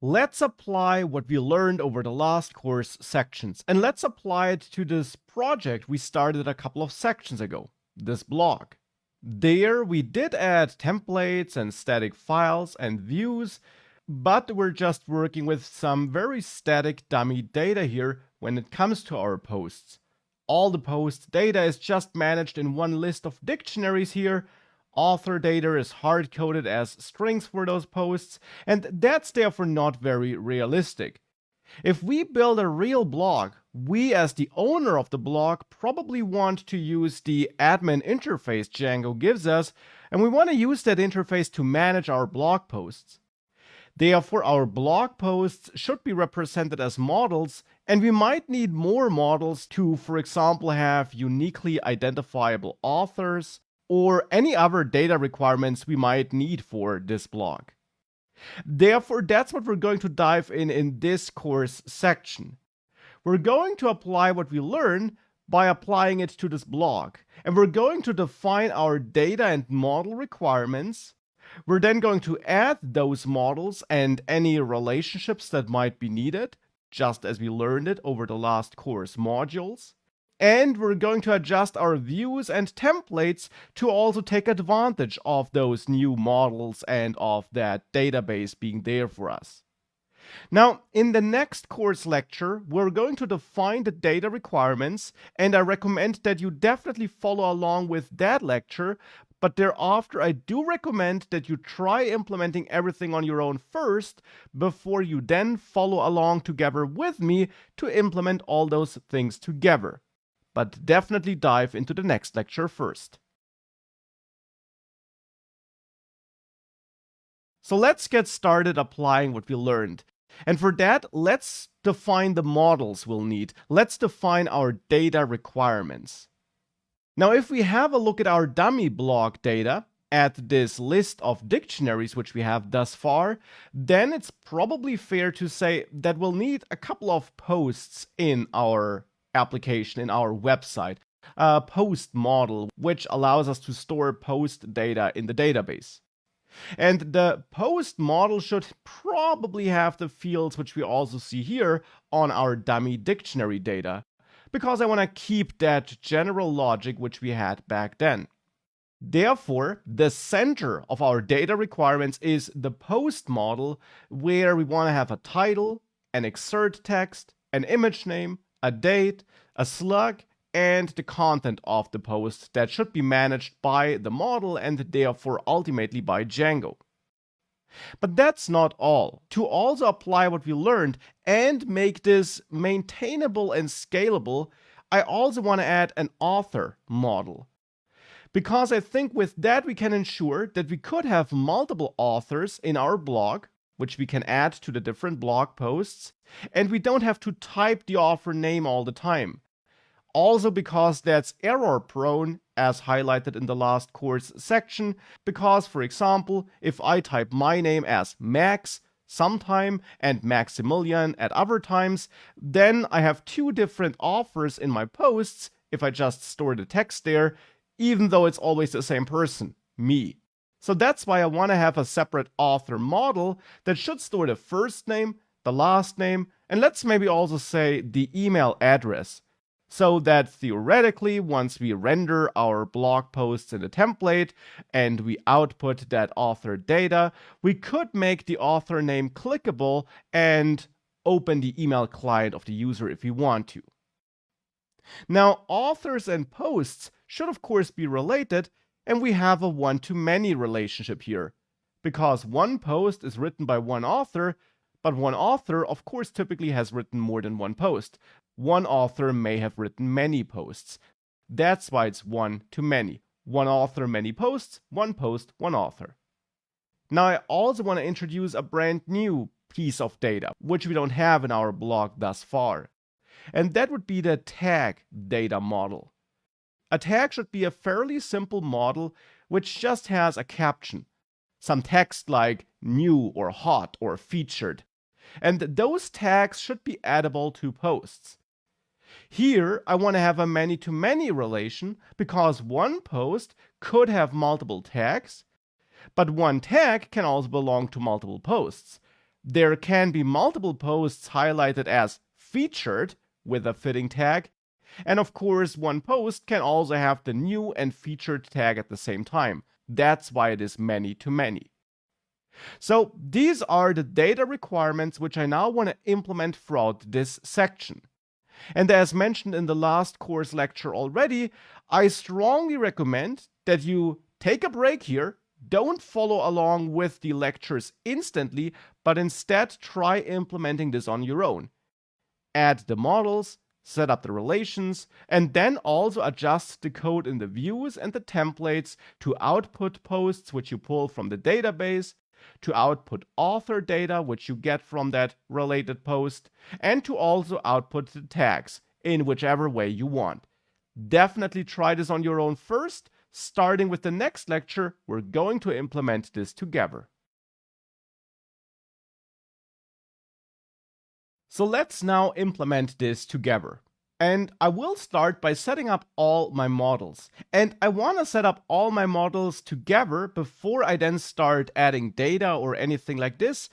Let's apply what we learned over the last course sections, and let's apply it to this project we started a couple of sections ago, this blog. There we did add templates and static files and views, but we're just working with some very static dummy data here when it comes to our posts. All the post data is just managed in one list of dictionaries here. Author data is hard-coded as strings for those posts, and that's therefore not very realistic. If we build a real blog, we as the owner of the blog probably want to use the admin interface Django gives us, and we want to use that interface to manage our blog posts. Therefore, our blog posts should be represented as models, and we might need more models to, for example, have uniquely identifiable authors, or any other data requirements we might need for this blog. Therefore, that's what we're going to dive in this course section. We're going to apply what we learn by applying it to this blog, and we're going to define our data and model requirements. We're then going to add those models and any relationships that might be needed, just as we learned it over the last course modules. And we're going to adjust our views and templates to also take advantage of those new models and of that database being there for us. Now, in the next course lecture, we're going to define the data requirements, and I recommend that you definitely follow along with that lecture, but thereafter I do recommend that you try implementing everything on your own first, before you then follow along together with me to implement all those things together. But definitely dive into the next lecture first. So let's get started applying what we learned. And for that, let's define the models we'll need. Let's define our data requirements. Now, if we have a look at our dummy blog data, at this list of dictionaries which we have thus far, then it's probably fair to say that we'll need a couple of posts in our application, in our website, a post model which allows us to store post data in the database. And the post model should probably have the fields which we also see here on our dummy dictionary data, because I want to keep that general logic which we had back then. Therefore, the center of our data requirements is the post model, where we want to have a title, an excerpt text, an image name, a date, a slug, and the content of the post that should be managed by the model and therefore ultimately by Django. But that's not all. To also apply what we learned and make this maintainable and scalable, I also want to add an author model. Because I think with that we can ensure that we could have multiple authors in our blog, which we can add to the different blog posts, and we don't have to type the author name all the time. Also because that's error prone, as highlighted in the last course section, because, for example, if I type my name as Max sometime and Maximilian at other times, then I have two different authors in my posts if I just store the text there, even though it's always the same person, me. So that's why I want to have a separate author model that should store the first name, the last name, and let's maybe also say the email address. So that theoretically, once we render our blog posts in the template and we output that author data, we could make the author name clickable and open the email client of the user if we want to. Now, authors and posts should of course be related, and we have a one-to-many relationship here, because one post is written by one author, but one author of course typically has written more than one post. One author may have written many posts. That's why it's one-to-many. One author, many posts, one post, one author. Now I also want to introduce a brand new piece of data, which we don't have in our blog thus far. And that would be the tag data model. A tag should be a fairly simple model which just has a caption, some text like new or hot or featured. And those tags should be addable to posts. Here, I want to have a many-to-many relation because one post could have multiple tags, but one tag can also belong to multiple posts. There can be multiple posts highlighted as featured with a fitting tag. And of course, one post can also have the new and featured tag at the same time. That's why it is many to many. So these are the data requirements which I now want to implement throughout this section. And as mentioned in the last course lecture already, I strongly recommend that you take a break here, don't follow along with the lectures instantly, but instead try implementing this on your own. Add the models, set up the relations, and then also adjust the code in the views and the templates to output posts which you pull from the database, to output author data which you get from that related post, and to also output the tags in whichever way you want. Definitely try this on your own first. Starting with the next lecture, we're going to implement this together. So let's now implement this together. And I will start by setting up all my models. And I want to set up all my models together before I then start adding data or anything like this,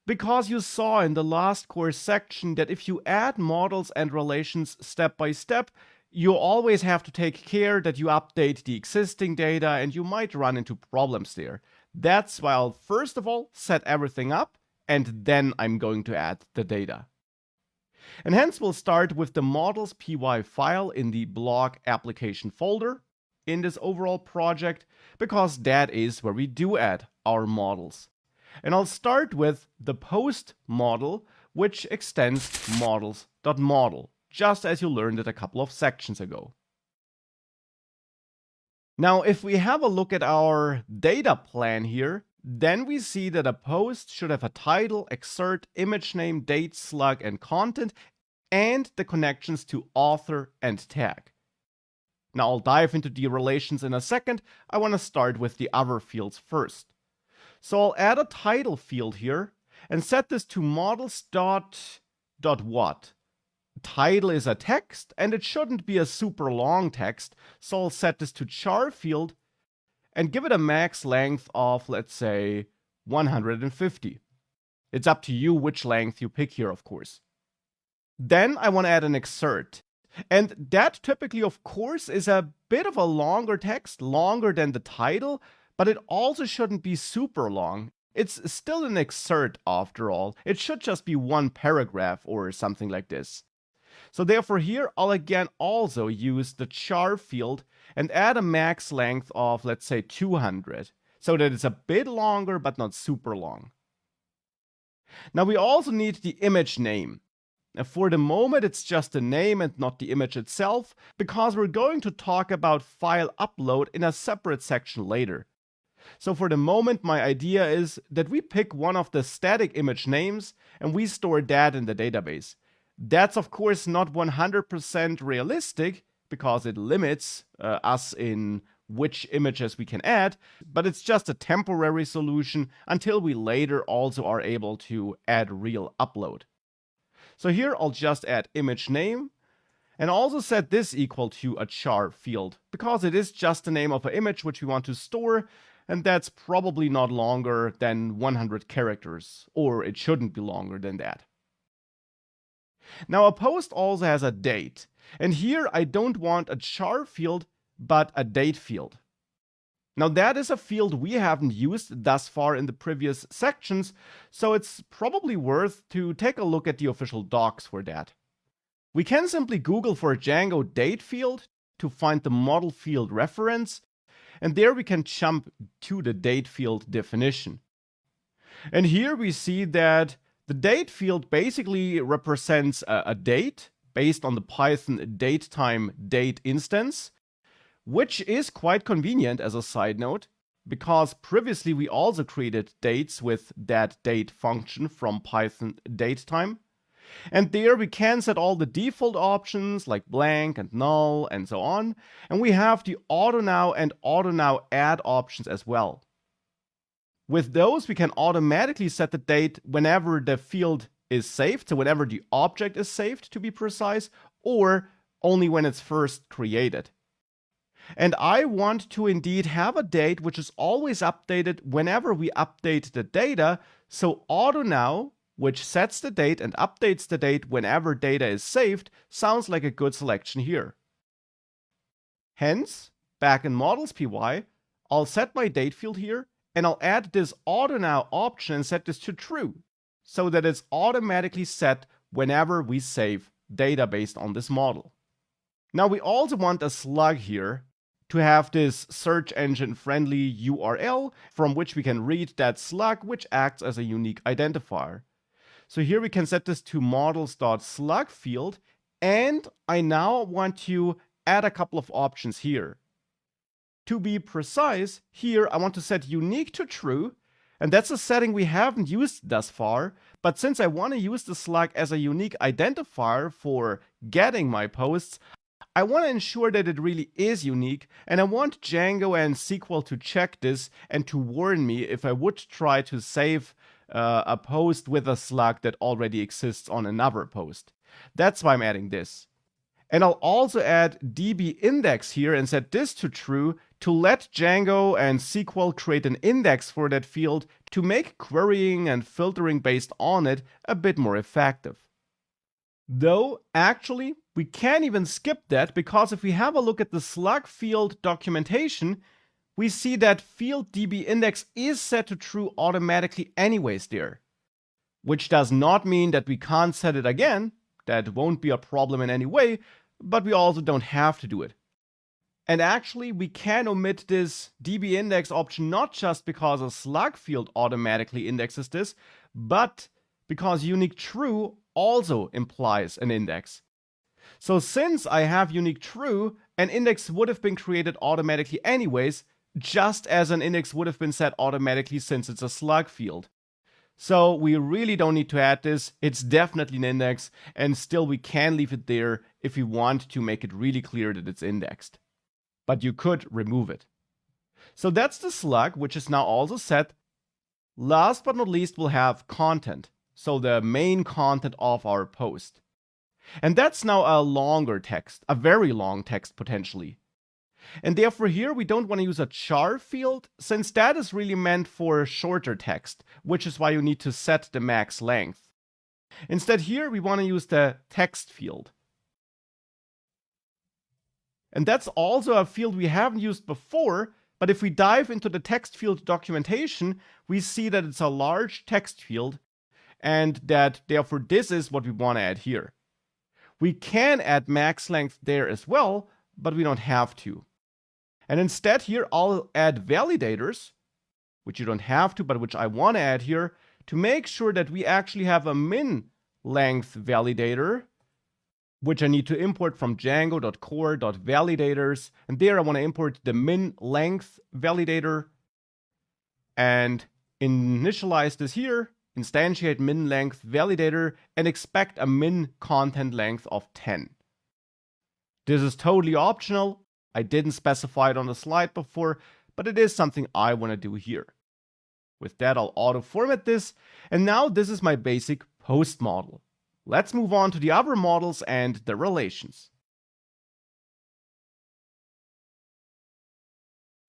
because you saw in the last course section that if you add models and relations step by step, you always have to take care that you update the existing data and you might run into problems there. That's why I'll first of all set everything up and then I'm going to add the data. And hence we'll start with the models.py file in the blog application folder in this overall project, because that is where we do add our models. And I'll start with the post model, which extends models.model, just as you learned it a couple of sections ago. Now, if we have a look at our data plan here, then we see that a post should have a title, excerpt, image name, date, slug, and content, and the connections to author and tag. Now, I'll dive into the relations in a second. I want to start with the other fields first. So I'll add a title field here and set this to models.what. Title is a text, and it shouldn't be a super long text, so I'll set this to char field and give it a max length of, let's say, 150. It's up to you which length you pick here, of course. Then I want to add an excerpt. And that typically, of course, is a bit of a longer text, longer than the title, but it also shouldn't be super long. It's still an excerpt after all. It should just be one paragraph or something like this. So therefore here, I'll again also use the char field and add a max length of, let's say, 200, so that it's a bit longer but not super long. Now we also need the image name. Now for the moment, it's just the name and not the image itself, because we're going to talk about file upload in a separate section later. So for the moment, my idea is that we pick one of the static image names and we store that in the database. That's of course not 100% realistic, because it limits us in which images we can add, but it's just a temporary solution until we later also are able to add real upload. So here I'll just add image name and also set this equal to a char field, because it is just the name of an image which we want to store, and that's probably not longer than 100 characters, or it shouldn't be longer than that. Now a post also has a date, and here I don't want a char field, but a date field. Now that is a field we haven't used thus far in the previous sections, so it's probably worth to take a look at the official docs for that. We can simply Google for Django date field to find the model field reference, and there we can jump to the date field definition. And here we see that the date field basically represents a date based on the Python datetime date instance, which is quite convenient as a side note, because previously we also created dates with that date function from Python datetime. And there we can set all the default options like blank and null and so on. And we have the auto now and auto now add options as well. With those, we can automatically set the date whenever the field is saved, so whenever the object is saved to be precise, or only when it's first created. And I want to indeed have a date which is always updated whenever we update the data, so auto now which sets the date and updates the date whenever data is saved, sounds like a good selection here. Hence, back in models py, I'll set my date field here, and I'll add this auto now option and set this to true, so that it's automatically set whenever we save data based on this model. Now we also want a slug here to have this search engine friendly URL from which we can read that slug, which acts as a unique identifier. So here we can set this to models.slug field, and I now want to add a couple of options here. To be precise, here I want to set unique to true, and that's a setting we haven't used thus far, but since I want to use the slug as a unique identifier for getting my posts, I want to ensure that it really is unique, and I want Django and SQL to check this and to warn me if I would try to save a post with a slug that already exists on another post. That's why I'm adding this. And I'll also add db index here and set this to true to let Django and SQL create an index for that field to make querying and filtering based on it a bit more effective. Though, actually, we can't even skip that, because if we have a look at the slug field documentation, we see that field db index is set to true automatically anyways there. Which does not mean that we can't set it again. That won't be a problem in any way, but we also don't have to do it. And actually, we can omit this db index option not just because a slug field automatically indexes this, but because unique true also implies an index. So since I have unique true, an index would have been created automatically anyways, just as an index would have been set automatically since it's a slug field. So we really don't need to add this. It's definitely an index, and still we can leave it there if we want to make it really clear that it's indexed. But you could remove it. So that's the slug, which is now also set. Last but not least, we'll have content. So the main content of our post. And that's now a longer text, a very long text potentially. And therefore here we don't want to use a char field, since that is really meant for shorter text, which is why you need to set the max length. Instead here we want to use the text field. And that's also a field we haven't used before, but if we dive into the text field documentation, we see that it's a large text field, and that therefore this is what we want to add here. We can add max length there as well, but we don't have to. And instead here I'll add validators, which you don't have to, but which I want to add here, to make sure that we actually have a min length validator, which I need to import from django.core.validators. And there I want to import the min length validator and initialize this here, instantiate min length validator, and expect a min content length of 10. This is totally optional. I didn't specify it on the slide before, but it is something I want to do here. With that, I'll auto format this, and now this is my basic post model. Let's move on to the other models and the relations.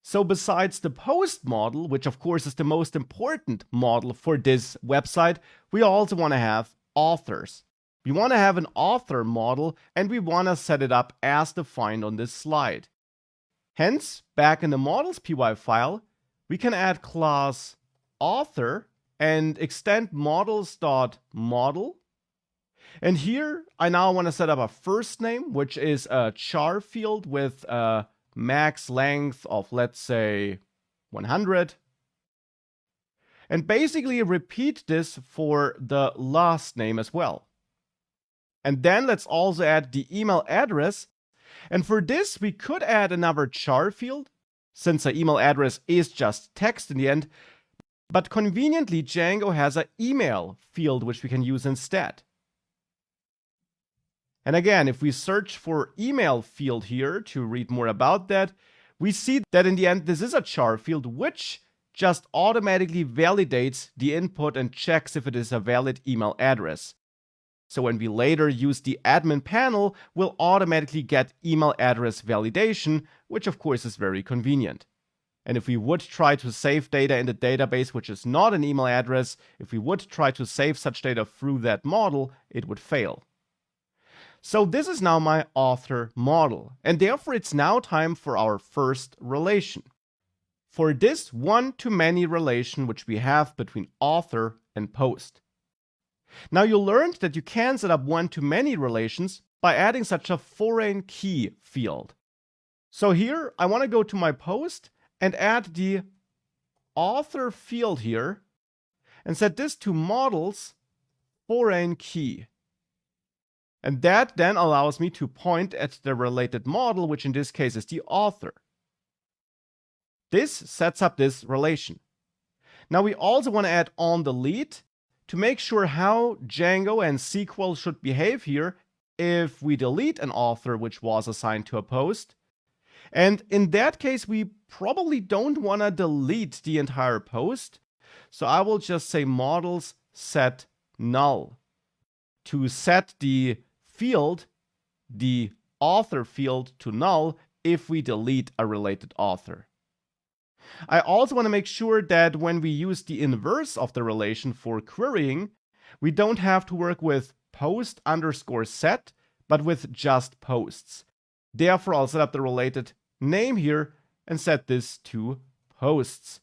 So besides the post model, which of course is the most important model for this website, we also want to have authors. We want to have an author model, and we want to set it up as defined on this slide. Hence, back in the models py file, we can add class author and extend models.model. And here, I now want to set up a first name, which is a char field with a max length of, let's say, 100. And basically repeat this for the last name as well. And then let's also add the email address. And for this, we could add another char field, since the email address is just text in the end. But conveniently, Django has an email field which we can use instead. And again, if we search for email field here to read more about that, we see that in the end, this is a char field which just automatically validates the input and checks if it is a valid email address. So when we later use the admin panel, we'll automatically get email address validation, which of course is very convenient. And if we would try to save data in the database, which is not an email address, if we would try to save such data through that model, it would fail. So this is now my author model, and therefore it's now time for our first relation. For this one-to-many relation which we have between author and post. Now you learned that you can set up one-to-many relations by adding such a foreign key field. So here I want to go to my post and add the author field here and set this to models foreign key. And that then allows me to point at the related model, which in this case is the author. This sets up this relation. Now we also want to add onDelete to make sure how Django and SQL should behave here if we delete an author which was assigned to a post. And in that case, we probably don't want to delete the entire post. So I will just say models set null to set the field, the author field, to null if we delete a related author. I also want to make sure that when we use the inverse of the relation for querying, we don't have to work with post_set, but with just posts. Therefore, I'll set up the related name here and set this to posts,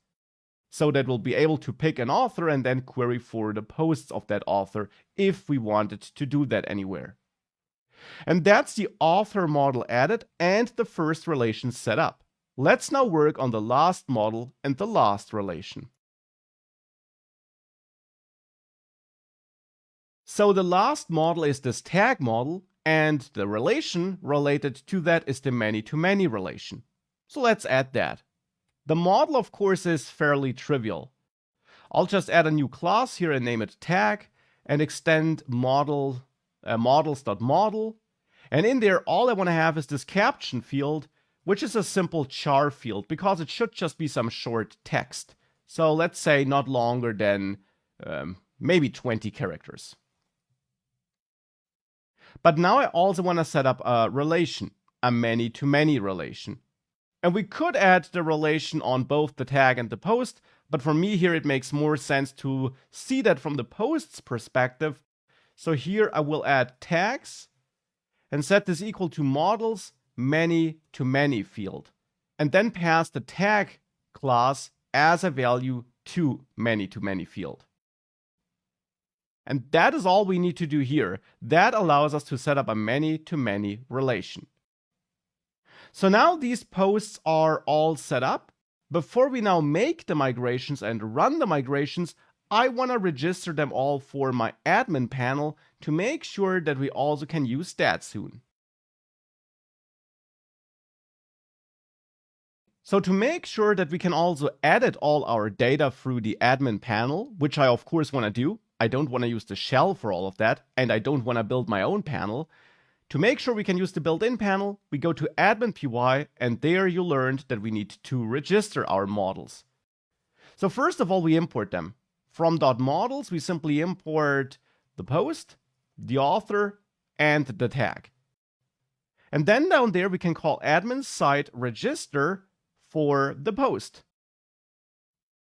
so that we'll be able to pick an author and then query for the posts of that author if we wanted to do that anywhere. And that's the author model added and the first relation set up. Let's now work on the last model and the last relation. So the last model is this tag model, and the relation related to that is the many-to-many relation. So let's add that. The model, of course, is fairly trivial. I'll just add a new class here and name it tag and extend models.model. And in there, all I want to have is this caption field, which is a simple char field because it should just be some short text. So let's say not longer than maybe 20 characters. But now I also want to set up a relation, a many-to-many relation. And we could add the relation on both the tag and the post, but for me here it makes more sense to see that from the post's perspective. So here I will add tags and set this equal to models many-to-many field, and then pass the tag class as a value to many-to-many field. And that is all we need to do here. That allows us to set up a many-to-many relation. So now these posts are all set up. Before we now make the migrations and run the migrations, I want to register them all for my admin panel to make sure that we also can use that soon. So to make sure that we can also edit all our data through the admin panel, which I of course want to do, I don't want to use the shell for all of that, and I don't want to build my own panel. To make sure we can use the built-in panel, we go to admin py, and there you learned that we need to register our models. So first of all, we import them. From .models, we simply import the post, the author, and the tag. And then down there, we can call admin site register for the post.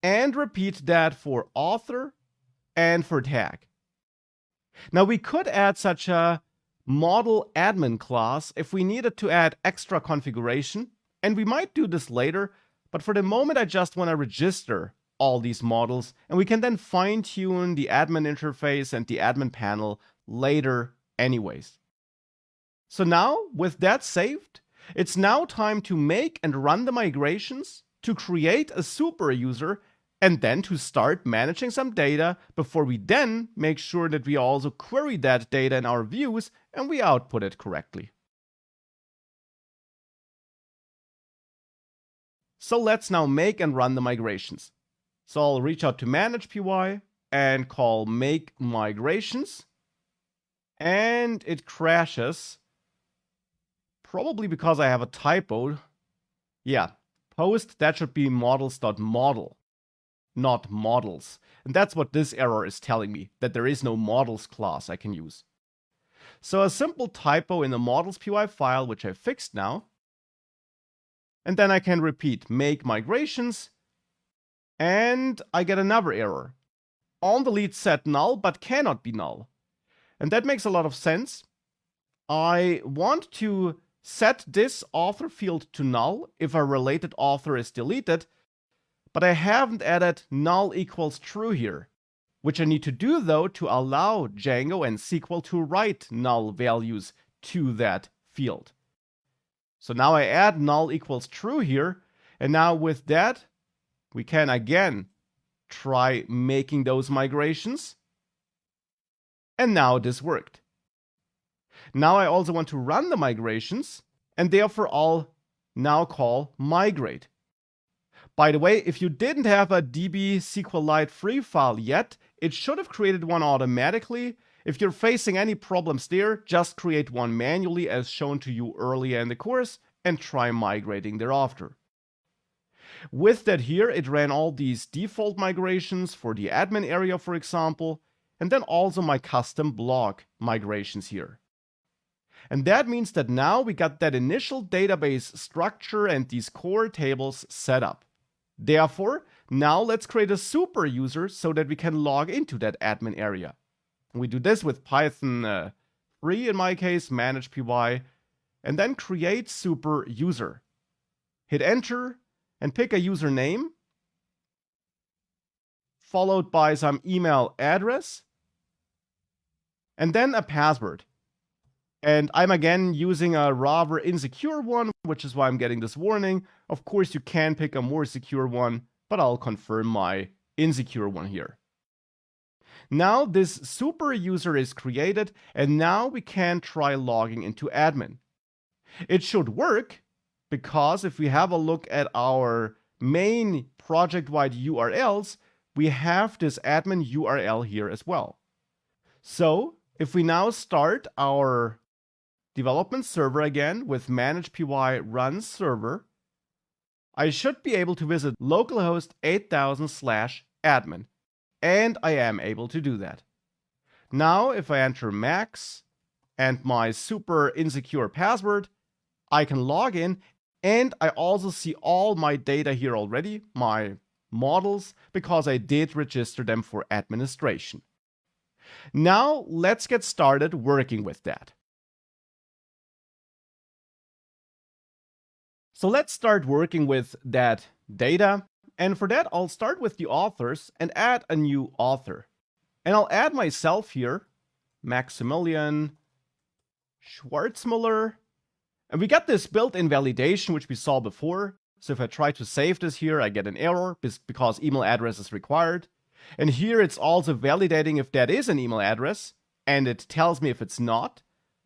And repeat that for author and for tag. Now we could add such a model admin class if we needed to add extra configuration, and we might do this later, but for the moment I just want to register all these models, and we can then fine-tune the admin interface and the admin panel later anyways. So now, with that saved, it's now time to make and run the migrations, to create a super user, and then to start managing some data before we then make sure that we also query that data in our views and we output it correctly. So let's now make and run the migrations. So I'll reach out to manage py and call make migrations, and it crashes, probably because I have a typo. Yeah, post, that should be models.model. Not models. And that's what this error is telling me, that there is no models class I can use. So a simple typo in the models.py file, which I fixed now. And then I can repeat make migrations, and I get another error. On delete set null, but cannot be null. And that makes a lot of sense. I want to set this author field to null if a related author is deleted, but I haven't added null equals true here, which I need to do though to allow Django and SQL to write null values to that field. So now I add null equals true here, and now with that, we can again try making those migrations. And now this worked. Now I also want to run the migrations, and therefore I'll now call migrate. By the way, if you didn't have a DB SQLite free file yet, it should have created one automatically. If you're facing any problems there, just create one manually as shown to you earlier in the course and try migrating thereafter. With that here, it ran all these default migrations for the admin area, for example, and then also my custom blog migrations here. And that means that now we got that initial database structure and these core tables set up. Therefore, now let's create a super user so that we can log into that admin area. We do this with Python 3 in my case, manage py, and then create super user. Hit enter and pick a username, followed by some email address, and then a password. And I'm again using a rather insecure one, which is why I'm getting this warning. Of course, you can pick a more secure one, but I'll confirm my insecure one here. Now this super user is created, and now we can try logging into admin. It should work, because if we have a look at our main project-wide URLs, we have this admin URL here as well. So if we now start our development server again with manage py run server, I should be able to visit localhost 8000/admin, and I am able to do that. Now if I enter max and my super insecure password, I can log in, and I also see all my data here already, my models, because I did register them for administration. Now let's get started working with that. So let's start working with that data, and for that I'll start with the authors and add a new author. And I'll add myself here, Maximilian Schwarzmüller. And we got this built-in validation, which we saw before. So if I try to save this here, I get an error because email address is required. And here it's also validating if that is an email address, and it tells me if it's not,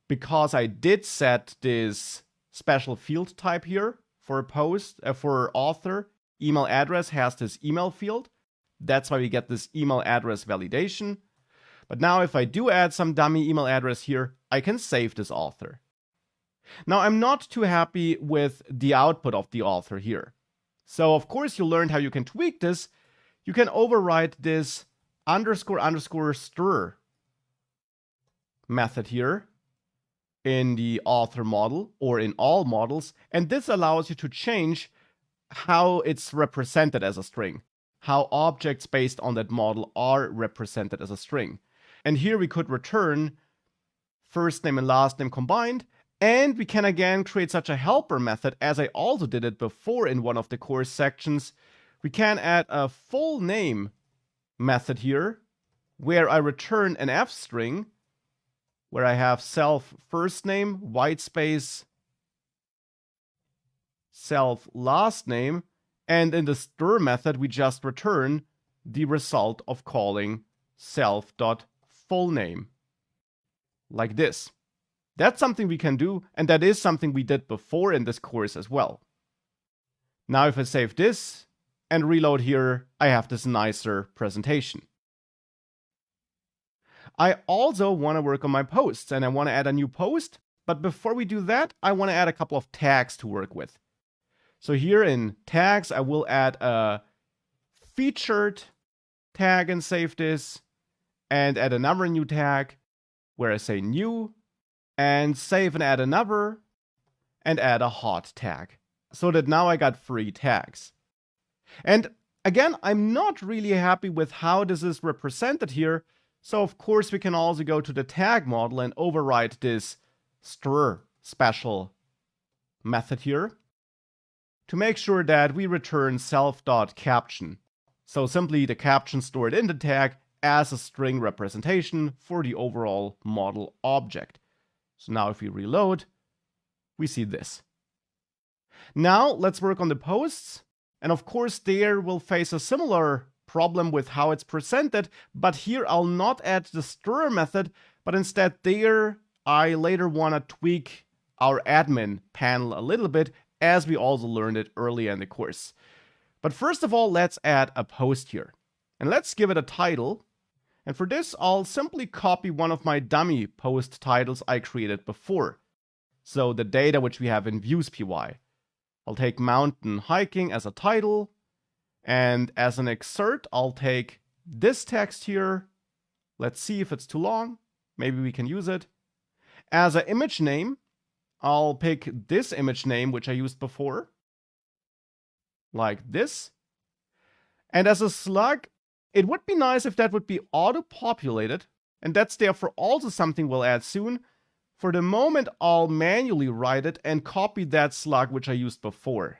because I did set this special field type here for a post, for author. Email address has this email field. That's why we get this email address validation. But now if I do add some dummy email address here, I can save this author. Now, I'm not too happy with the output of the author here. So, of course, you learned how you can tweak this. You can override this __stir method here in the author model or in all models. And this allows you to change how it's represented as a string, how objects based on that model are represented as a string. And here we could return first name and last name combined. And we can again create such a helper method, as I also did it before in one of the course sections. We can add a full name method here, where I return an f string, where I have self first name, white space, self last name, and in the stir method we just return the result of calling self.fullname, like this. That's something we can do, and that is something we did before in this course as well. Now if I save this and reload here, I have this nicer presentation. I also want to work on my posts, and I want to add a new post, but before we do that, I want to add a couple of tags to work with. So here in tags, I will add a featured tag and save this, and add another new tag where I say new, and save and add another, and add a hot tag. so that now I got 3 tags. And again, I'm not really happy with how this is represented here. So of course we can also go to the tag model and override this str special method here to make sure that we return self.caption. So simply the caption stored in the tag as a string representation for the overall model object. So now if we reload, we see this. Now let's work on the posts. And of course, there we'll face a similar problem with how it's presented, but here I'll not add the stir method, but instead there I later want to tweak our admin panel a little bit, as we also learned it earlier in the course. But first of all, let's add a post here. And let's give it a title. And for this, I'll simply copy one of my dummy post titles I created before. So the data which we have in views.py. I'll take mountain hiking as a title, and as an excerpt, I'll take this text here. Let's see if it's too long. Maybe we can use it. As an image name, I'll pick this image name, which I used before, like this. And as a slug, it would be nice if that would be auto-populated, and that's therefore also something we'll add soon. For the moment, I'll manually write it and copy that slug which I used before.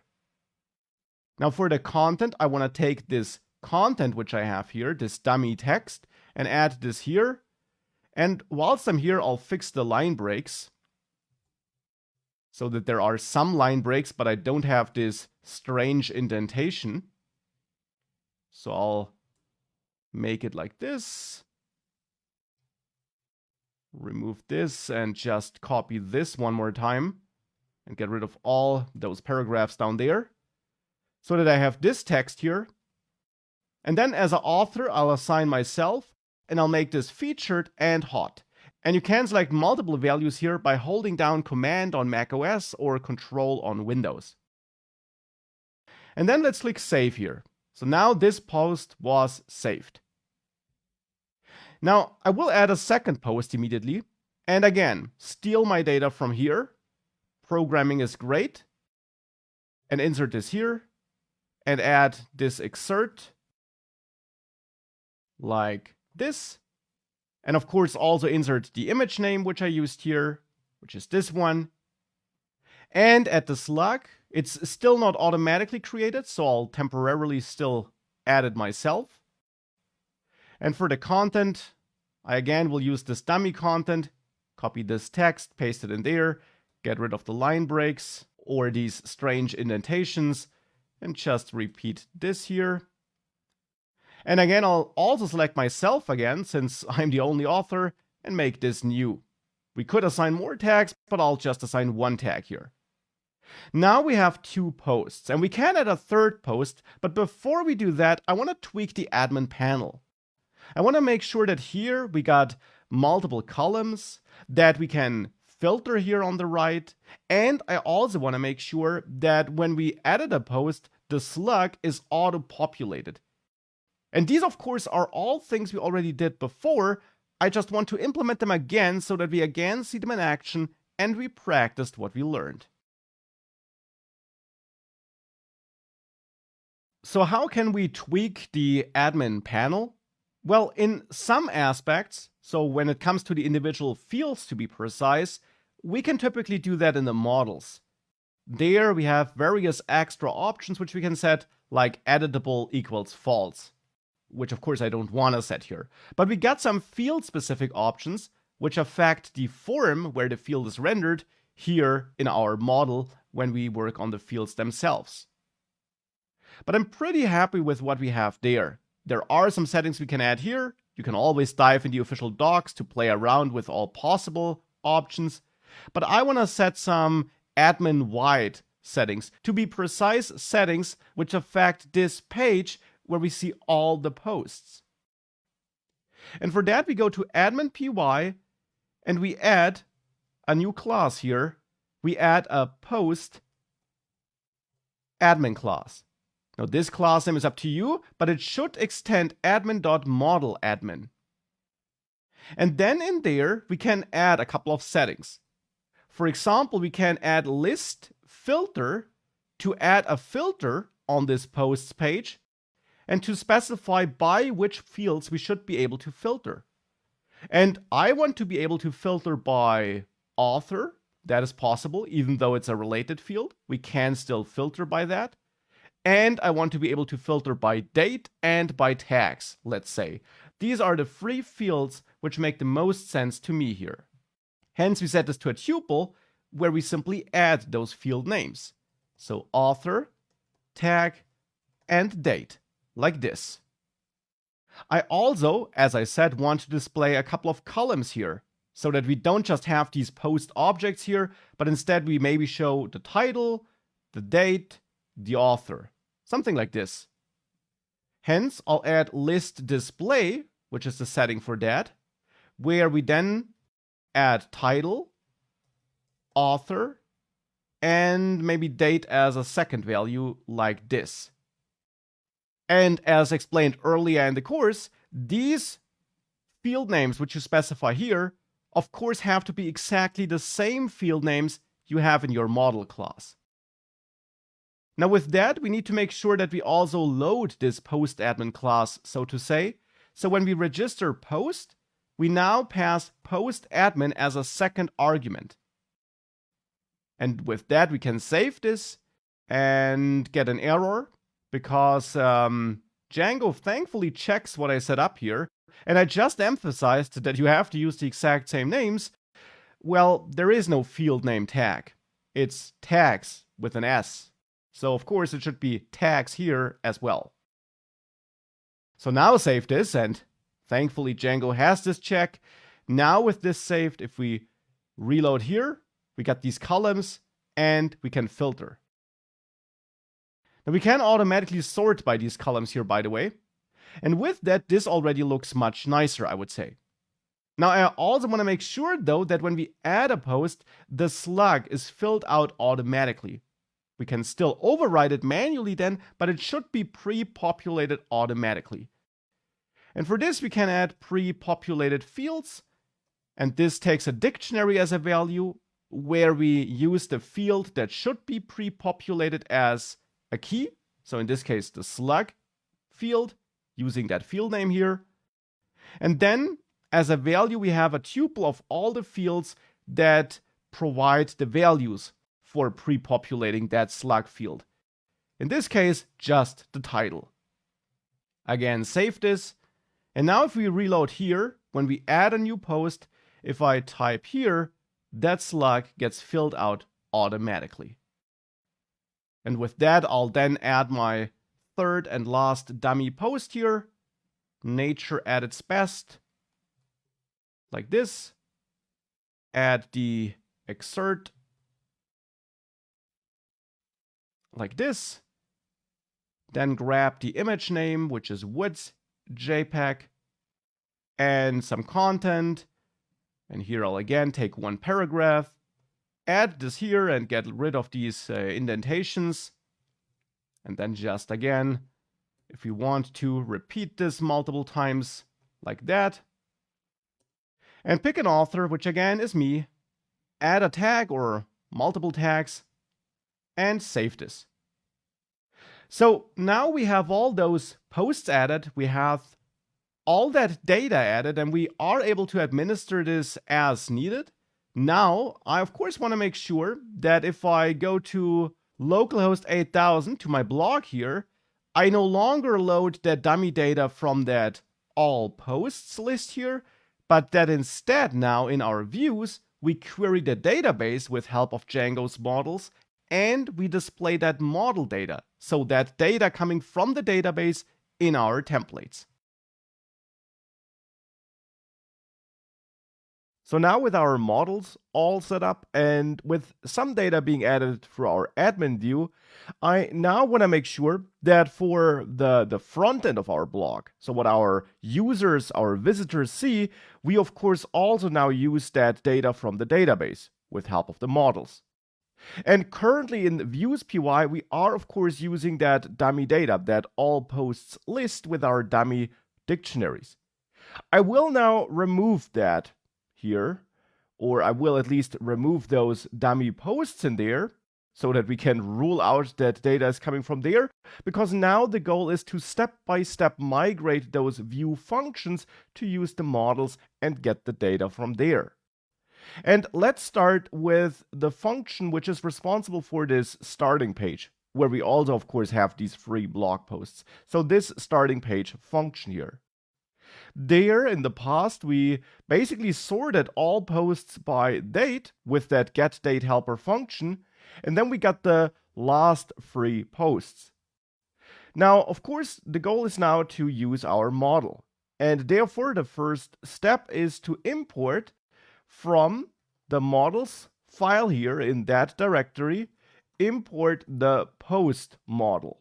Now for the content, I want to take this content which I have here, this dummy text, and add this here. And whilst I'm here, I'll fix the line breaks so that there are some line breaks, but I don't have this strange indentation. So I'll make it like this. Remove this and just copy this one more time and get rid of all those paragraphs down there so that I have this text here. And then as an author, I'll assign myself and I'll make this featured and hot. And you can select multiple values here by holding down Command on macOS or Control on Windows. And then let's click Save here. So now this post was saved. Now, I will add a second post immediately, and again, steal my data from here. Programming is great. And insert this here, and add this excerpt, like this. And of course, also insert the image name, which I used here, which is this one. And at the slug, it's still not automatically created, so I'll temporarily still add it myself. And for the content, I again will use this dummy content, copy this text, paste it in there, get rid of the line breaks or these strange indentations, and just repeat this here. And again, I'll also select myself again, since I'm the only author, and make this new. We could assign more tags, but I'll just assign one tag here. Now we have 2 posts, and we can add a third post, but before we do that, I want to tweak the admin panel. I want to make sure that here we got multiple columns, that we can filter here on the right, and I also want to make sure that when we edit a post, the slug is auto-populated. And these, of course, are all things we already did before. I just want to implement them again so that we again see them in action and we practiced what we learned. So how can we tweak the admin panel? Well, in some aspects, so when it comes to the individual fields to be precise, we can typically do that in the models. There we have various extra options which we can set, like editable equals false, which of course I don't want to set here. But we got some field-specific options which affect the form where the field is rendered here in our model when we work on the fields themselves. But I'm pretty happy with what we have there. There are some settings we can add here. You can always dive in the official docs to play around with all possible options. But I want to set some admin-wide settings, to be precise, settings which affect this page where we see all the posts. And for that, we go to admin.py and we add a new class here. We add a post admin class. Now this class name is up to you, but it should extend admin.modeladmin. And then in there, we can add a couple of settings. For example, we can add list filter to add a filter on this posts page and to specify by which fields we should be able to filter. And I want to be able to filter by author. That is possible, even though it's a related field. We can still filter by that. And I want to be able to filter by date and by tags, let's say. These are the three fields which make the most sense to me here. Hence, we set this to a tuple where we simply add those field names. So author, tag, and date, like this. I also, as I said, want to display a couple of columns here so that we don't just have these post objects here, but instead we maybe show the title, the date, the author, something like this. Hence, I'll add list display, which is the setting for that, where we then add title, author, and maybe date as a second value like this. And as explained earlier in the course, these field names which you specify here, of course, have to be exactly the same field names you have in your model class. Now with that, we need to make sure that we also load this post admin class, so to say. So when we register post, we now pass post admin as a second argument. And with that, we can save this and get an error because Django thankfully checks what I set up here. And I just emphasized that you have to use the exact same names. Well, there is no field name tag. It's tags with an S. So of course it should be tags here as well. So now save this, and thankfully Django has this check. Now with this saved, if we reload here, we got these columns and we can filter. Now we can automatically sort by these columns here, by the way. And with that, this already looks much nicer, I would say. Now I also want to make sure though that when we add a post, the slug is filled out automatically. We can still override it manually then, but it should be pre-populated automatically. And for this, we can add pre-populated fields. And this takes a dictionary as a value, where we use the field that should be pre-populated as a key. So in this case, the slug field, using that field name here. And then, as a value, we have a tuple of all the fields that provide the values for pre-populating that slug field. In this case, just the title. Again, save this. And now if we reload here, when we add a new post, if I type here, that slug gets filled out automatically. And with that, I'll then add my third and last dummy post here. Nature at its best. Like this. Add the excerpt. Like this. Then grab the image name, which is Woods JPEG, and some content. And here I'll again take one paragraph, add this here and get rid of these indentations. And then just again, if we want to repeat this multiple times like that. And pick an author, which again is me. Add a tag or multiple tags and save this. So now we have all those posts added, we have all that data added, and we are able to administer this as needed. Now, I of course want to make sure that if I go to localhost 8000 to my blog here, I no longer load that dummy data from that all posts list here, but that instead now in our views, we query the database with help of Django's models, and we display that model data. So that data coming from the database in our templates. So now with our models all set up and with some data being added for our admin view, I now want to make sure that for the front end of our blog, so what our users, our visitors see, we of course also now use that data from the database with help of the models. And currently in Views PY, we are of course using that dummy data, that all posts list with our dummy dictionaries. I will now remove that here, or I will at least remove those dummy posts in there. so that we can rule out that data is coming from there, because now the goal is to step-by-step migrate those view functions to use the models and get the data from there. And let's start with the function which is responsible for this starting page, where we also, of course, have these free blog posts. So this starting page function here. There, in the past, we basically sorted all posts by date with that getDateHelper function, and then we got the last free posts. Now, of course, the goal is now to use our model. And therefore, the first step is to import from the models file here in that directory, import the post model.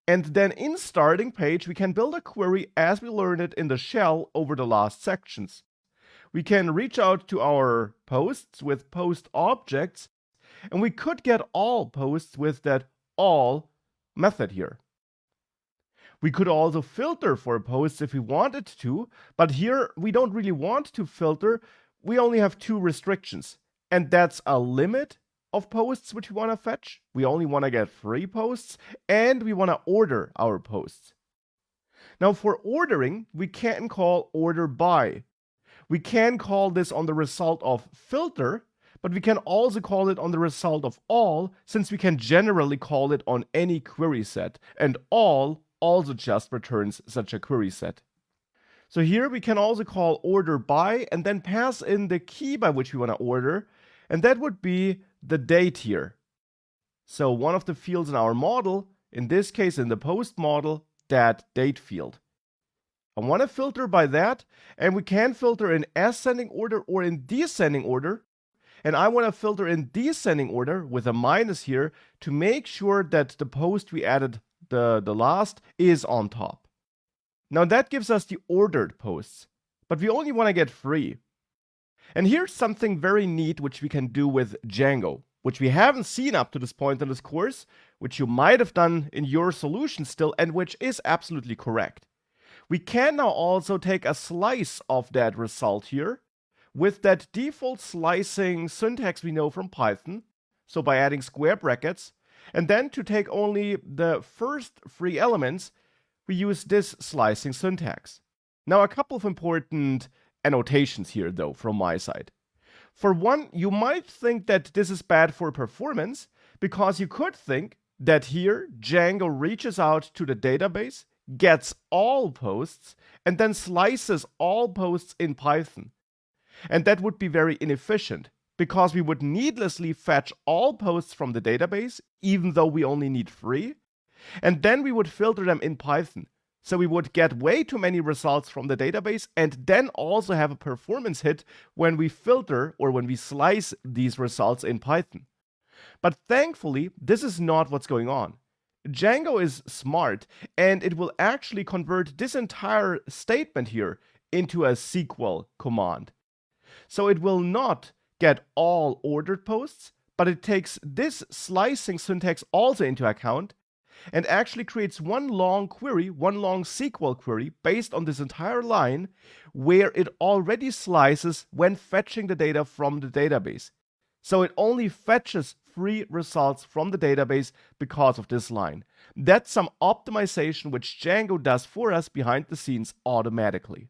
And then in starting page, we can build a query as we learned it in the shell over the last sections. We can reach out to our posts with post objects, and we could get all posts with that all method here. We could also filter for posts if we wanted to, but here we don't really want to filter. We only have two restrictions, and that's a limit of posts which we want to fetch. We only want to get free posts, and we want to order our posts. Now for ordering, we can call order by. We can call this on the result of filter, but we can also call it on the result of all, since we can generally call it on any query set, and all also just returns such a query set. So here we can also call order by and then pass in the key by which we want to order, and that would be the date here. So one of the fields in our model, in this case in the post model, that date field. I want to filter by that, and we can filter in ascending order or in descending order. And I want to filter in descending order with a minus here to make sure that the post we added the last is on top. Now that gives us the ordered posts, but we only want to get free. And here's something very neat which we can do with Django, which we haven't seen up to this point in this course, which you might have done in your solution still, and which is absolutely correct. We can now also take a slice of that result here with that default slicing syntax we know from Python, so by adding square brackets, and then to take only the first three elements, we use this slicing syntax. Now a couple of important annotations here though from my side. For one, you might think that this is bad for performance, because you could think that here Django reaches out to the database, gets all posts, and then slices all posts in Python. And that would be very inefficient, because we would needlessly fetch all posts from the database, even though we only need 3, and then we would filter them in Python. So we would get way too many results from the database, and then also have a performance hit when we filter or when we slice these results in Python. But thankfully, this is not what's going on. Django is smart, and it will actually convert this entire statement here into a SQL command. So it will not get all ordered posts, but it takes this slicing syntax also into account, and actually creates one long query, one long SQL query based on this entire line, where it already slices when fetching the data from the database. So it only fetches 3 results from the database because of this line. That's some optimization which Django does for us behind the scenes automatically.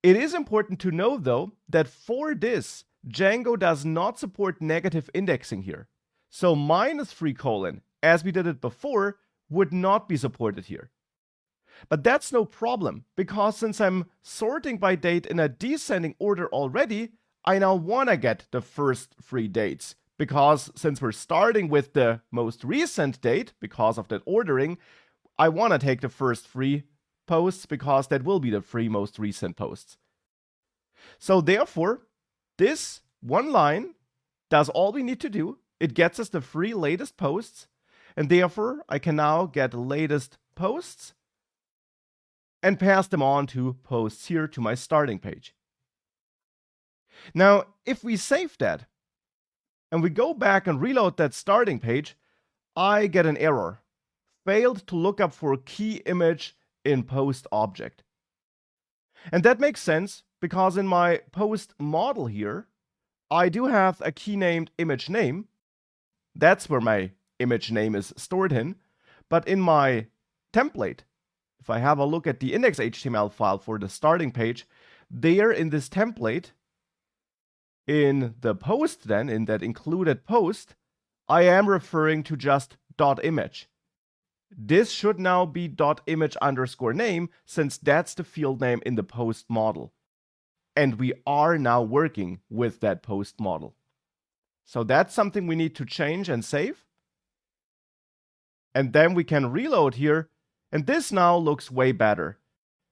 It is important to know though that for this, Django does not support negative indexing here. So -3:, as we did it before, would not be supported here. But that's no problem, because since I'm sorting by date in a descending order already, I now want to get the first 3 dates, because since we're starting with the most recent date, because of that ordering, I want to take the first 3 posts, because that will be the 3 most recent posts. So therefore, this one line does all we need to do. It gets us the 3 latest posts, and therefore I can now get the latest posts and pass them on to posts here to my starting page. Now, if we save that and we go back and reload that starting page, I get an error. Failed to look up for key image in post object. And that makes sense, because in my post model here, I do have a key named image name. That's where my image name is stored in. But in my template, if I have a look at the index.html file for the starting page, there in this template, in the post then, in that included post, I am referring to just .image. This should now be .image_name, since that's the field name in the post model. And we are now working with that post model. So that's something we need to change and save. And then we can reload here, and this now looks way better.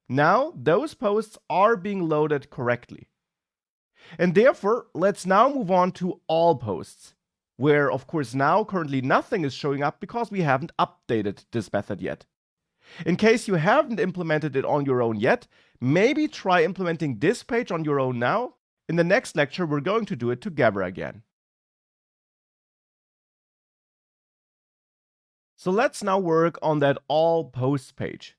Now those posts are being loaded correctly. And therefore, let's now move on to all posts, where of course now currently nothing is showing up because we haven't updated this method yet. In case you haven't implemented it on your own yet, maybe try implementing this page on your own now. In the next lecture, we're going to do it together again. So let's now work on that all posts page.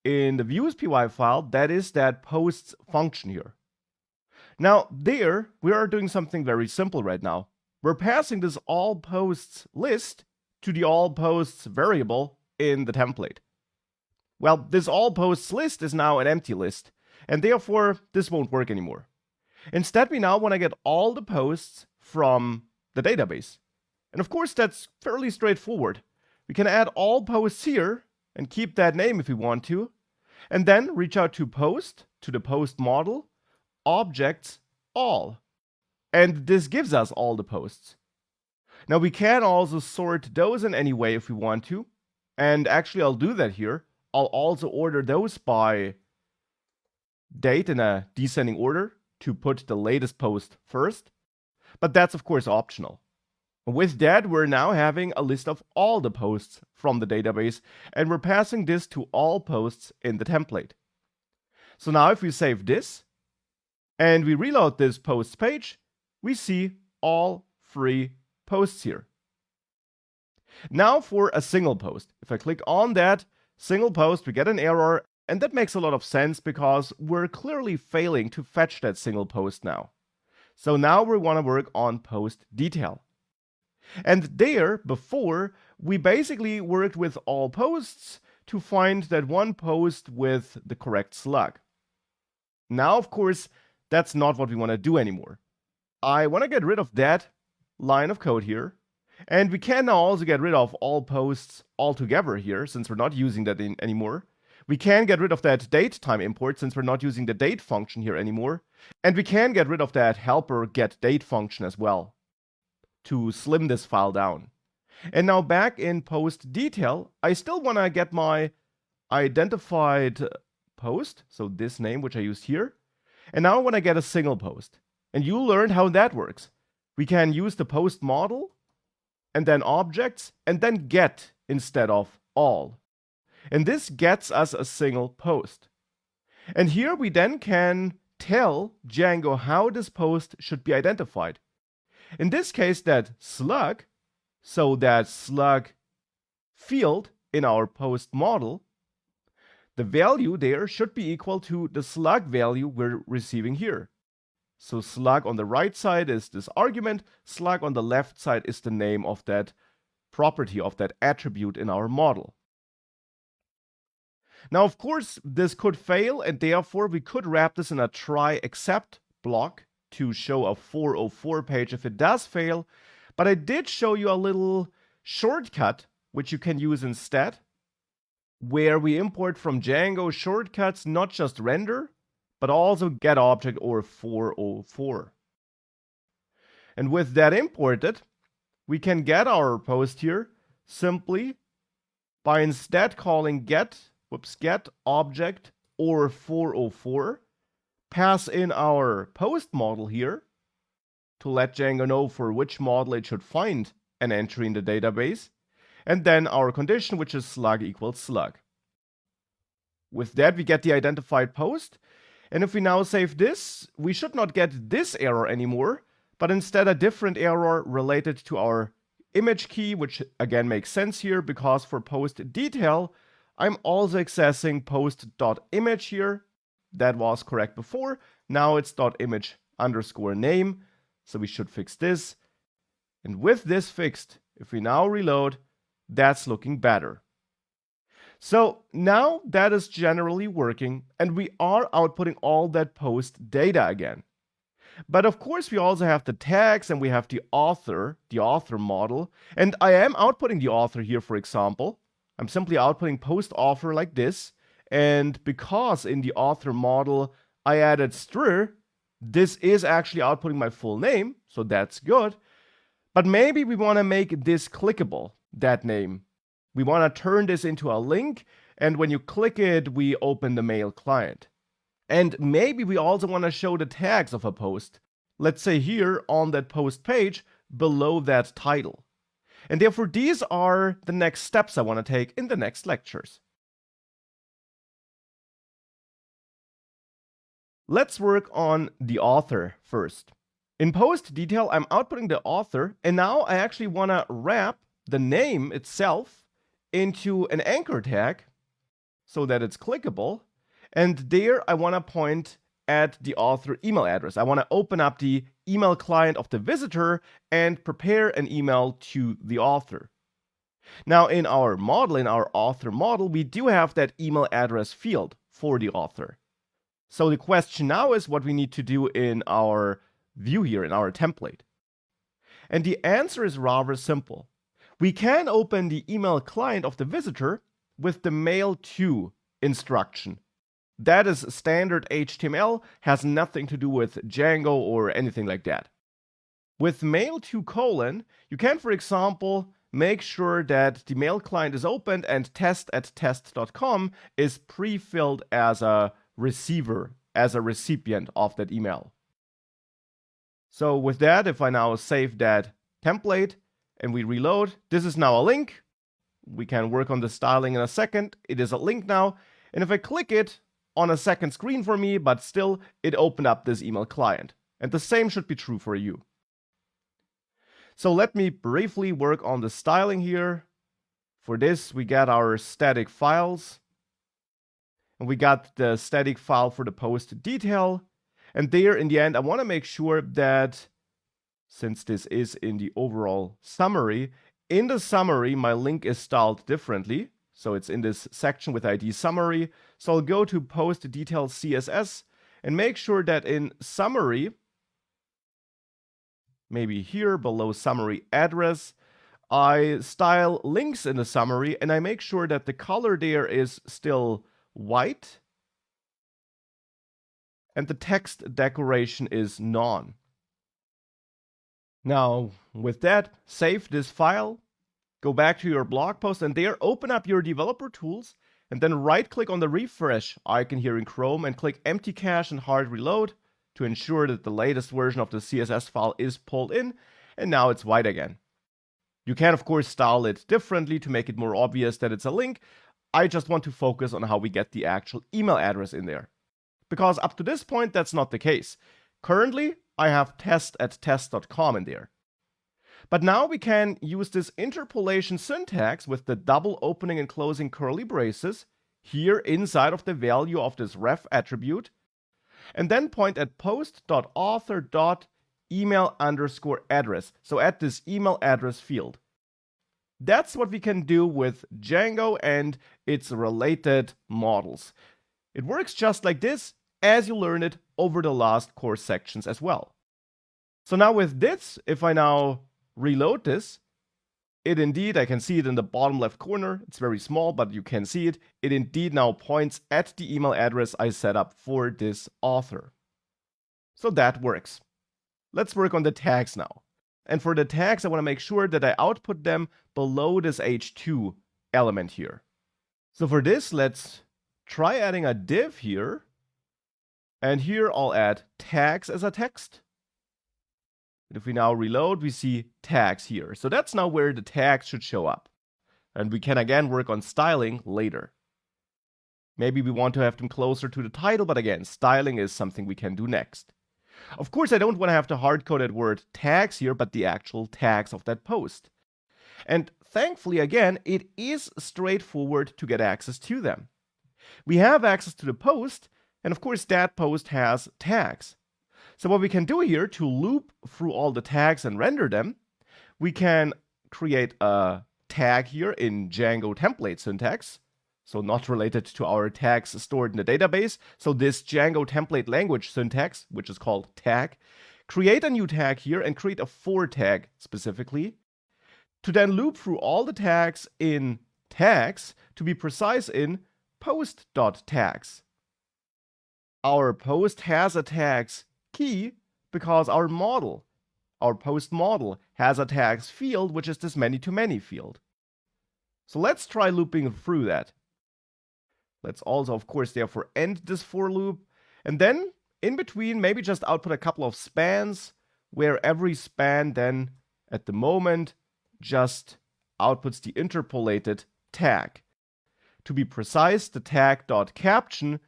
In the views.py file, that is that posts function here. Now there, we are doing something very simple right now. We're passing this all posts list to the all posts variable in the template. Well, this all posts list is now an empty list, and therefore this won't work anymore. Instead, we now want to get all the posts from the database. And of course, that's fairly straightforward. We can add all posts here and keep that name if we want to, and then reach out to post, to the post model, objects, all. And this gives us all the posts. Now we can also sort those in any way if we want to, and actually I'll do that here. I'll also order those by date in a descending order to put the latest post first, but that's of course optional. With that, we're now having a list of all the posts from the database, and we're passing this to all posts in the template. So now if we save this, and we reload this posts page, we see all 3 posts here. Now for a single post. If I click on that single post, we get an error, and that makes a lot of sense because we're clearly failing to fetch that single post now. So now we want to work on post detail. And there, before, we basically worked with all posts to find that one post with the correct slug. Now, of course, that's not what we want to do anymore. I want to get rid of that line of code here. And we can now also get rid of all posts altogether here, since we're not using that anymore. We can get rid of that datetime import, since we're not using the date function here anymore. And we can get rid of that helper getDate function as well, to slim this file down. And now back in post detail, I still want to get my identified post, so this name which I used here. And now I want to get a single post. And you learned how that works. We can use the post model, and then objects, and then get instead of all. And this gets us a single post. And here we then can tell Django how this post should be identified. In this case, that slug, so that slug field in our post model, the value there should be equal to the slug value we're receiving here. So slug on the right side is this argument, slug on the left side is the name of that property, of that attribute in our model. Now, of course, this could fail, and therefore we could wrap this in a try except block to show a 404 page if it does fail. But I did show you a little shortcut which you can use instead, where we import from Django shortcuts, not just render, but also getObject or 404. And with that imported, we can get our post here simply by instead calling getObject or 404, pass in our post model here to let Django know for which model it should find an entry in the database, and then our condition, which is slug equals slug. With that, we get the identified post. And if we now save this, we should not get this error anymore, but instead a different error related to our image key, which again makes sense here because for post detail, I'm also accessing post.image here. That was correct before. Now it's .image_name. So we should fix this. And with this fixed, if we now reload, that's looking better. So now that is generally working, and we are outputting all that post data again. But of course, we also have the tags and we have the author model. And I am outputting the author here, for example. I'm simply outputting post author like this. And because in the author model I added str, this is actually outputting my full name. So that's good. But maybe we want to make this clickable, that name. We want to turn this into a link. And when you click it, we open the mail client. And maybe we also want to show the tags of a post. Let's say here on that post page below that title. And therefore, these are the next steps I want to take in the next lectures. Let's work on the author first. In post detail, I'm outputting the author, and now I actually want to wrap the name itself into an anchor tag so that it's clickable. And there I want to point at the author email address. I want to open up the email client of the visitor and prepare an email to the author. Now in our model, in our author model, we do have that email address field for the author. So the question now is what we need to do in our view here, in our template. And the answer is rather simple. We can open the email client of the visitor with the mail to instruction. That is standard HTML, has nothing to do with Django or anything like that. With mail to : you can, for example, make sure that the mail client is opened and test@test.com is pre-filled as a receiver, as a recipient of that email. So with that, if I now save that template and we reload, this is now a link. We can work on the styling in a second. It is a link now. And if I click it on a second screen for me, but still it opened up this email client. And the same should be true for you. So let me briefly work on the styling here. For this, we got our static files. And we got the static file for the post detail. And there, in the end, I want to make sure that, since this is in the overall summary, in the summary, my link is styled differently. So it's in this section with ID summary. So I'll go to post detail CSS and make sure that in summary, maybe here below summary address, I style links in the summary and I make sure that the color there is still white and the text decoration is none. Now, with that, save this file, go back to your blog post, and there open up your developer tools, and then right-click on the refresh icon here in Chrome and click empty cache and hard reload to ensure that the latest version of the CSS file is pulled in, and now it's white again. You can, of course, style it differently to make it more obvious that it's a link. I just want to focus on how we get the actual email address in there. Because up to this point, that's not the case. Currently, I have test@test.com in there. But now we can use this interpolation syntax with the double opening and closing curly braces here inside of the value of this ref attribute, and then point at post.author.email_address, so at this email address field. That's what we can do with Django and its related models. It works just like this, as you learn it over the last course sections as well. So now with this, if I now reload this, it indeed, I can see it in the bottom left corner, it's very small, but you can see it, it indeed now points at the email address I set up for this author. So that works. Let's work on the tags now. And for the tags, I want to make sure that I output them below this h2 element here. So for this, let's try adding a div here. And here I'll add tags as a text. And if we now reload, we see tags here. So that's now where the tags should show up. And we can again work on styling later. Maybe we want to have them closer to the title, but again, styling is something we can do next. Of course, I don't want to have the hard-coded word tags here, but the actual tags of that post. And thankfully, again, it is straightforward to get access to them. We have access to the post, and of course, that post has tags. So what we can do here to loop through all the tags and render them, we can create a tag here in Django template syntax. So not related to our tags stored in the database. So this Django template language syntax, which is called tag, create a new tag here and create a for tag specifically to then loop through all the tags in tags, to be precise in post.tags. Our post has a tags key because our post model has a tags field, which is this many-to-many field. So let's try looping through that. Let's also, of course, therefore end this for loop. And then in between, maybe just output a couple of spans, where every span then, at the moment, just outputs the interpolated tag. To be precise, the tag.caption,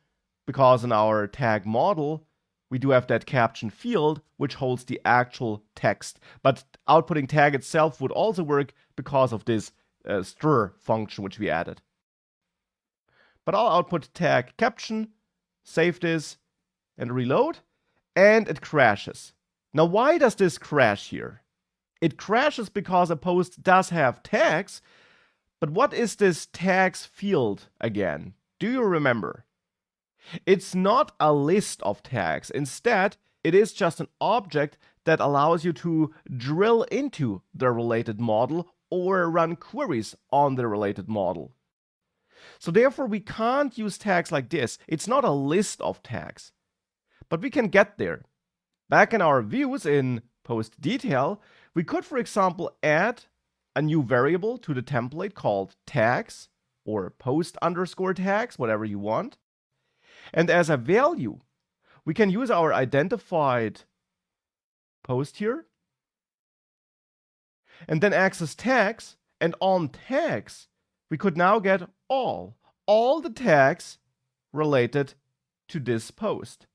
because in our tag model, we do have that caption field, which holds the actual text. But outputting tag itself would also work because of this str function which we added. But I'll output tag caption, save this, and reload, and it crashes. Now, why does this crash here? It crashes because a post does have tags, but what is this tags field again? Do you remember? It's not a list of tags. Instead, it is just an object that allows you to drill into the related model or run queries on the related model. So therefore, we can't use tags like this. It's not a list of tags, but we can get there. Back in our views in post detail, we could, for example, add a new variable to the template called tags or post_tags, whatever you want. And as a value, we can use our identified post here and then access tags. And on tags, we could now get all the tags related to this post.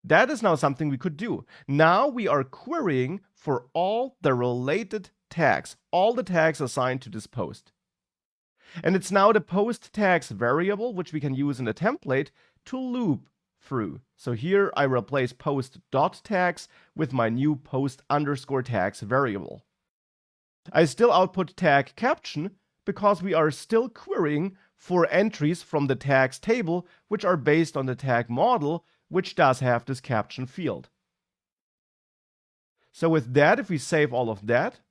That is now something we could do. Now we are querying for all the related tags, all the tags assigned to this post. And it's now the post tags variable, which we can use in the template to loop through. So here I replace post.tags with my new post_tags variable. I still output tag caption because we are still querying for entries from the tags table, which are based on the tag model, which does have this caption field. So with that, if we save all of that,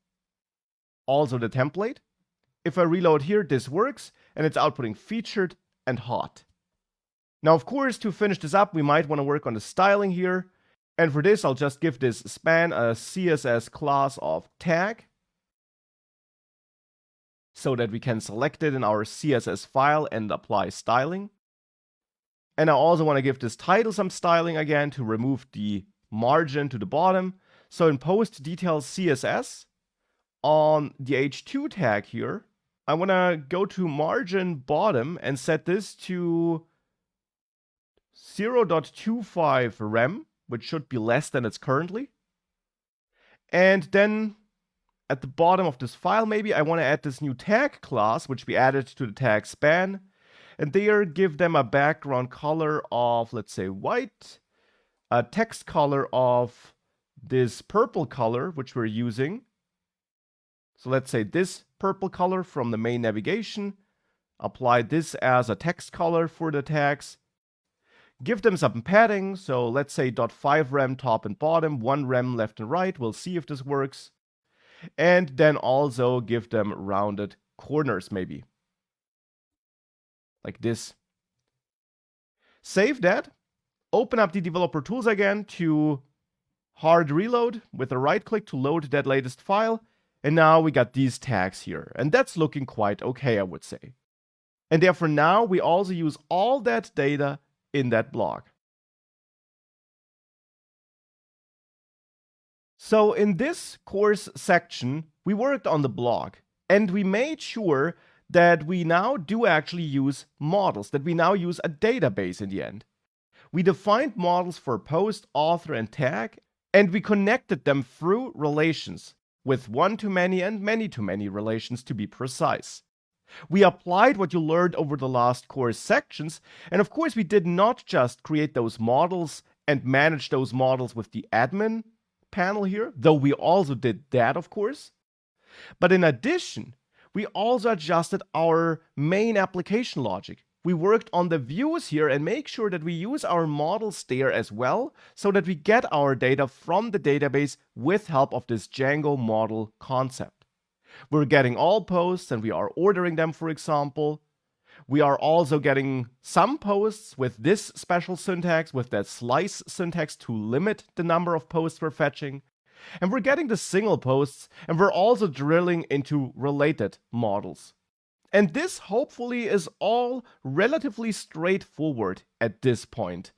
also the template, if I reload here, this works, and it's outputting featured and hot. Now, of course, to finish this up, we might want to work on the styling here. And for this, I'll just give this span a CSS class of tag, so that we can select it in our CSS file and apply styling. And I also want to give this title some styling again to remove the margin to the bottom. So in post details CSS, on the h2 tag here, I want to go to margin bottom and set this to 0.25 rem, which should be less than it's currently. And then at the bottom of this file, maybe I want to add this new tag class, which we added to the tag span. And there, give them a background color of, let's say, white, a text color of this purple color, which we're using. So let's say this purple color from the main navigation. Apply this as a text color for the tags. Give them some padding. So let's say 0.5 rem top and bottom, 1 rem left and right. We'll see if this works. And then also give them rounded corners, maybe. Like this. Save that. Open up the developer tools again to hard reload with a right click to load that latest file. And now we got these tags here. And that's looking quite okay, I would say. And therefore now we also use all that data in that blog. So in this course section, we worked on the blog and we made sure that we now do actually use models, that we now use a database in the end. We defined models for post, author, and tag, and we connected them through relations with one-to-many and many-to-many relations to be precise. We applied what you learned over the last course sections, and of course we did not just create those models and manage those models with the admin panel here, though we also did that, of course. But in addition, we also adjusted our main application logic. We worked on the views here and make sure that we use our models there as well, so that we get our data from the database with help of this Django model concept. We're getting all posts and we are ordering them, for example. We are also getting some posts with this special syntax, with that slice syntax to limit the number of posts we're fetching. And we're getting the single posts, and we're also drilling into related models. And this hopefully is all relatively straightforward at this point,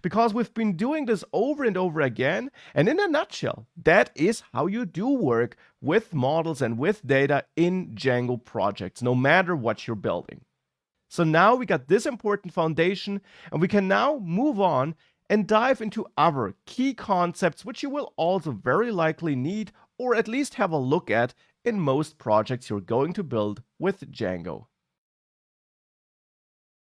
because we've been doing this over and over again, and in a nutshell, that is how you do work with models and with data in Django projects, no matter what you're building. So now we got this important foundation, and we can now move on and dive into other key concepts which you will also very likely need, or at least have a look at, in most projects you're going to build with Django.